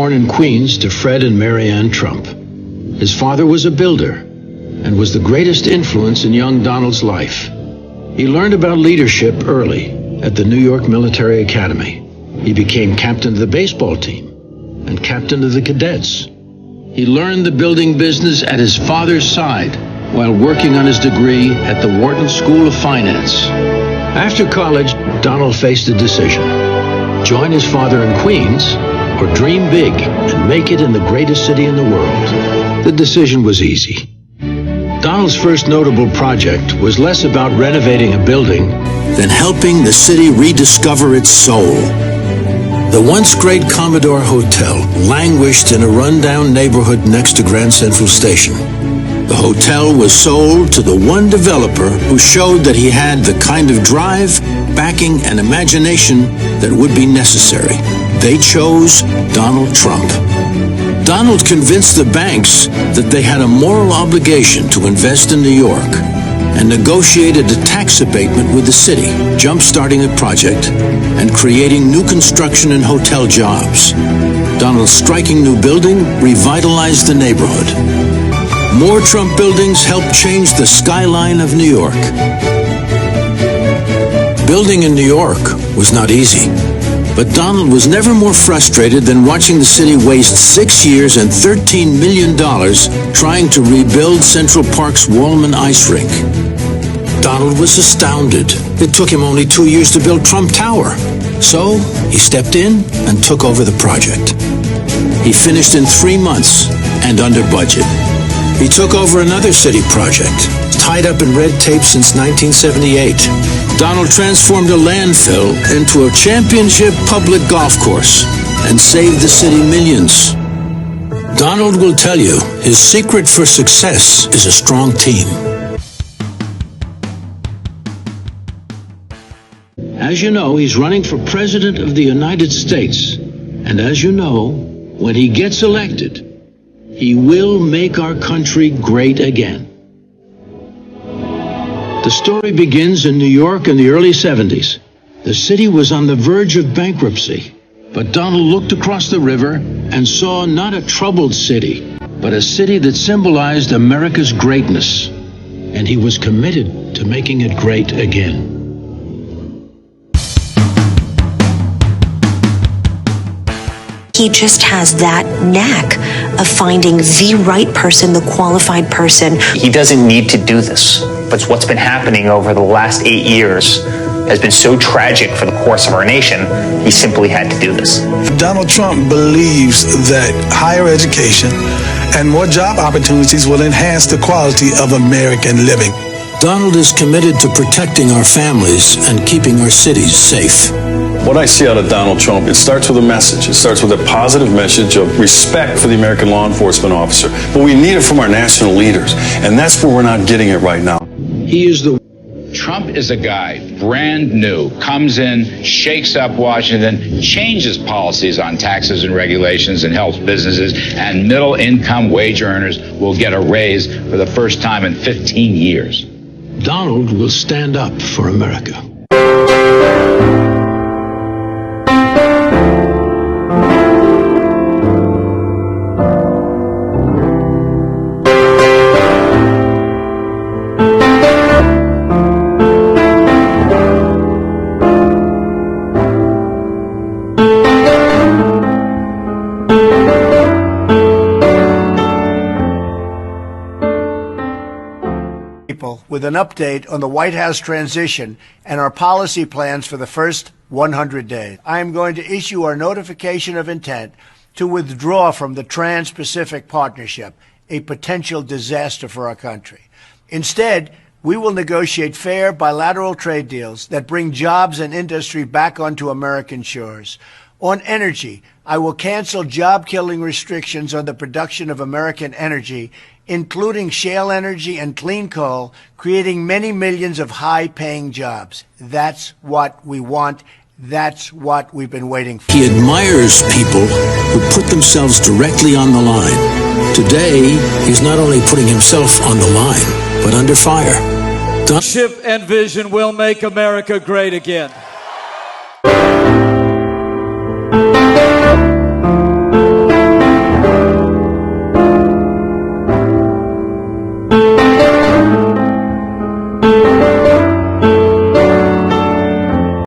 born in Queens to Fred and Mary Ann Trump. His father was a builder and was the greatest influence in young Donald's life. He learned about leadership early at the New York Military Academy. He became captain of the baseball team and captain of the cadets. He learned the building business at his father's side while working on his degree at the Wharton School of Finance. After college, Donald faced a decision: join his father in Queens or dream big and make it in the greatest city in the world. The decision was easy. Donald's first notable project was less about renovating a building than helping the city rediscover its soul. The once great Commodore Hotel languished in a rundown neighborhood next to Grand Central Station. The hotel was sold to the one developer who showed that he had the kind of drive, backing, and imagination that would be necessary. They chose Donald Trump. Donald convinced the banks that they had a moral obligation to invest in New York and negotiated a tax abatement with the city, jump-starting the project and creating new construction and hotel jobs. Donald's striking new building revitalized the neighborhood. More Trump buildings helped change the skyline of New York. Building in New York was not easy, but Donald was never more frustrated than watching the city waste 6 years and $13 million trying to rebuild Central Park's Wallman ice rink. Donald was astounded. It took him only 2 years to build Trump Tower. So he stepped in and took over the project. He finished in 3 months and under budget. He took over another city project, tied up in red tape since 1978. Donald transformed a landfill into a championship public golf course and saved the city millions. Donald will tell you his secret for success is a strong team. As you know, he's running for President of the United States. And as you know, when he gets elected, he will make our country great again. The story begins in New York in the early 70s. The city was on the verge of bankruptcy, but Donald looked across the river and saw not a troubled city, but a city that symbolized America's greatness. And he was committed to making it great again. He just has that knack of finding the right person, the qualified person. He doesn't need to do this, but what's been happening over the last 8 years has been so tragic for the course of our nation, he simply had to do this. Donald Trump believes that higher education and more job opportunities will enhance the quality of American living. Donald is committed to protecting our families and keeping our cities safe. What I see out of Donald Trump, it starts with a message. It starts with a positive message of respect for the American law enforcement officer. But we need it from our national leaders, and that's where we're not getting it right now. He is the Trump is a guy, brand new, comes in, shakes up Washington, changes policies on taxes and regulations and helps businesses, and middle-income wage earners will get a raise for the first time in 15 years. Donald will stand up for America. With an update on the White House transition and our policy plans for the first 100 days. I am going to issue our notification of intent to withdraw from the Trans-Pacific Partnership, a potential disaster for our country. Instead, we will negotiate fair bilateral trade deals that bring jobs and industry back onto American shores. On energy, I will cancel job-killing restrictions on the production of American energy, including shale energy and clean coal, creating many millions of high-paying jobs. That's what we want. That's what we've been waiting for. He admires people who put themselves directly on the line. Today, he's not only putting himself on the line, but under fire. Leadership and vision will make America great again.